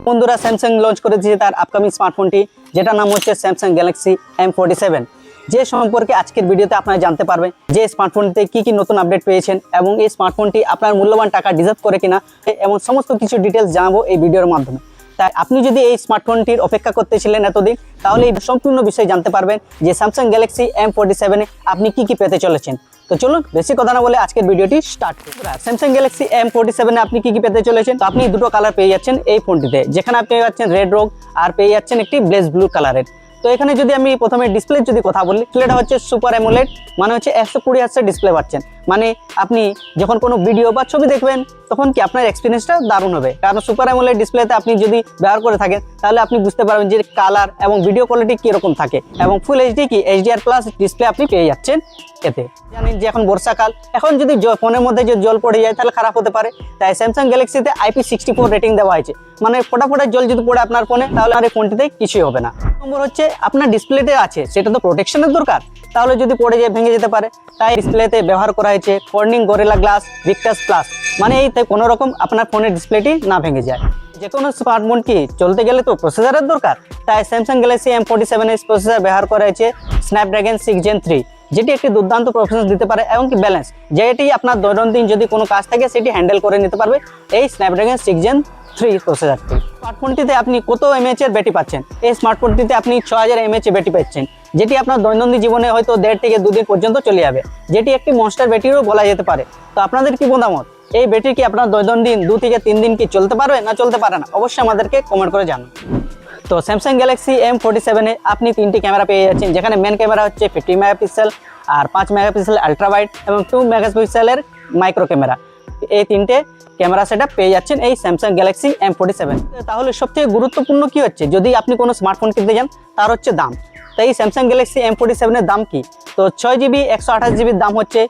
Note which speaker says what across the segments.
Speaker 1: বন্ধুরা Samsung launch করে দিয়েছে তার আপকামিং স্মার্টফোনটি, যেটা নাম হচ্ছে স্যামসাং গ্যালাক্সি M47, যে সম্পর্কে আজকের ভিডিওতে আপনারা জানতে পারবেন যে স্মার্টফোনটিতে কি নতুন আপডেট পেয়েছেন এবং এই স্মার্টফোনটি আপনার মূল্যবান টাকা ডিজার্ভ করে কিনা, এবং সমস্ত কিছু ডিটেলস জানাবো এই ভিডিওর মাধ্যমে। তাই আপনি যদি এই স্মার্টফোনটির অপেক্ষা করতেছিলেন এতদিন, তাহলে এই সম্পূর্ণ বিষয় জানতে পারবেন যে স্যামসাং গ্যালাক্সি M47 আপনি কি পেতে চলেছেন। তো চলুন বেশি কথা না বলে আজকের ভিডিওটি স্টার্ট করি। স্যামসাং গ্যালাক্সি M47 আপনি কি পেতে চলেছেন। তো আপনি দুটো কালার পেয়ে যাচ্ছেন এই ফোনটিতে, যেখানে আপনি পাচ্ছেন রেড রোগ আর পেয়ে যাচ্ছেন একটি ব্লেজ ব্লু কালারের। তো এখানে যদি আমি প্রথমে ডিসপ্লে যদি কথা বলি, ডিসপ্লেটা হচ্ছে সুপার অ্যামোলেড, মানে হচ্ছে 120 হার্টজের ডিসপ্লে পাচ্ছেন। মানে আপনি যখন কোনো ভিডিও বা ছবি দেখবেন তখন কি আপনার এক্সপিরিয়েন্সটা দারুণ হবে, কারণ সুপার অ্যামোলেড ডিসপ্লেতে আপনি যদি ব্যবহার করে থাকেন তাহলে আপনি বুঝতে পারবেন যে কালার এবং ভিডিও কোয়ালিটি কীরকম থাকে, এবং ফুল এইচডি কি HDR+ ডিসপ্লে আপনি পেয়ে যাচ্ছেন এতে। জানেন যে এখন বর্ষাকাল, এখন যদি ফোনের মধ্যে যে জল পড়ে যায় তাহলে খারাপ হতে পারে, তাই স্যামসাং গ্যালাক্সিতে IP64 রেটিং দেওয়া হয়েছে। মানে ফোটা জল যদি পড়ে আপনার ফোনে তাহলে আর এই ফোনটিতে কিছুই হবে না। নম্বর হচ্ছে আপনার ডিসপ্লেতে আছে সেটা তো প্রোটেকশনের দরকার, তাহলে যদি পড়ে যায় ভেঙে যেতে পারে, তাই ডিসপ্লেতে ব্যবহার করা হয়েছে Corning gorilla glass Victus plus, মানে এইতে কোনো রকম আপনার ফোনের ডিসপ্লেটি না ভেঙে যায়। যে কোনো স্মার্টফোন কি চলতে গেলে তো প্রসেসরের দরকার, তাই স্যামসাং গ্যালাক্সি M47 প্রসেসর ব্যবহার করা হয়েছে স্ন্যাপড্রাগন 6 Gen 3, যেটি একটি দুর্দান্ত পারফরম্যান্স দিতে পারে এবং কি ব্যালেন্স, যেটি আপনার দৈনন্দিন যদি কোনো কাজ থাকে সেটি হ্যান্ডেল করে নিতে পারবে এই স্ন্যাপড্রাগন 6 Gen 3 প্রসেসরটি। স্মার্টফোনটিতে আপনি কত mAh এর ব্যাটারি পাচ্ছেন, এই স্মার্টফোনটিতে আপনি 6000 mAh ব্যাটারি পাচ্ছেন, যেটি আপনার দৈনন্দিন জীবনে হয়তো 1.5 থেকে 2 দিন পর্যন্ত চলে যাবে, যেটি একটি মনস্টার ব্যাটারিও বলা যেতে পারে। তো আপনাদের কি মতামত, এই ব্যাটারি কি আপনার দৈনন্দিন 2 থেকে 3 দিন কি চলতে পারবে না চলতে পারে না, অবশ্যই আমাদেরকে কমেন্ট করে জানান। তো স্যামসাং গ্যালাক্সি M47 আপনি 3টি ক্যামেরা পেয়ে যাচ্ছেন, যেখানে মেন ক্যামেরা হচ্ছে 50 মেগাপিক্সেল আর 5 মেগাপিক্সেল আলট্রা ওয়াইড এবং 2 মেগাপিক্সেলের মাইক্রো ক্যামেরা। এই 3টে ক্যামেরা সেটআপ পেয়ে যাচ্ছেন এই স্যামসাং গ্যালাক্সি M47। তাহলে সবথেকে গুরুত্বপূর্ণ কি হচ্ছে, যদি আপনি কোনো স্মার্টফোন কিনতে যান তার হচ্ছে দাম। তাই স্যামসাং গ্যালাক্সি M47 এর দাম কি, তো 6GB 128GB দাম হচ্ছে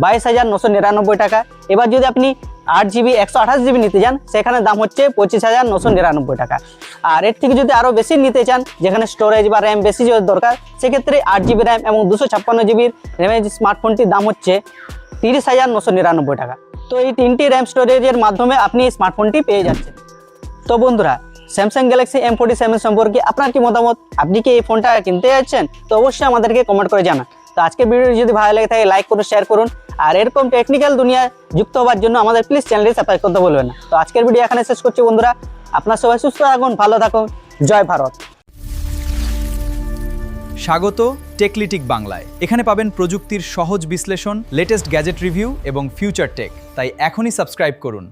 Speaker 1: 22,999 টাকা। এবার যদি আপনি 8GB 128GB নিতে যান সেখানে দাম হচ্ছে 25,999 টাকা। আর এর থেকে যদি আরও বেশি নিতে চান, যেখানে স্টোরেজ বা র্যাম বেশি দরকার, সেক্ষেত্রে 8GB র্যাম এবং 256GB র্যামের স্মার্টফোনটির দাম হচ্ছে 30,999 টাকা। তো এই 3টি র্যাম স্টোরেজের মাধ্যমে আপনি এই স্মার্টফোনটি পেয়ে যাচ্ছেন। তো বন্ধুরা স্যামসাং গ্যালাক্সি M47 সম্পর্কে আপনার কি মতামত, আপনি কি এই ফোনটা কিনতে যাচ্ছেন, তো অবশ্যই আমাদেরকে কমেন্ট করে জানান। তো আজকের ভিডিওটি যদি ভালো লাগে থাকে লাইক করুন, শেয়ার করুন, আর এরকম টেকনিক্যাল দুনিয়ায় যুক্ত হওয়ার জন্য আমাদের প্লিজ চ্যানেলটি সাবস্ক্রাইব করতে ভুলবেন না। তো আজকের ভিডিও এখানে শেষ করছি বন্ধুরা, আপনার সবাই সুস্থ থাকুন, ভালো থাকুন, জয় ভারত।
Speaker 2: স্বাগত টেকলিটিক বাংলায়। এখানে পাবেন প্রযুক্তির সহজ বিশ্লেষণ, লেটেস্ট গ্যাজেট রিভিউ এবং ফিউচার টেক, তাই এখনই সাবস্ক্রাইব করুন।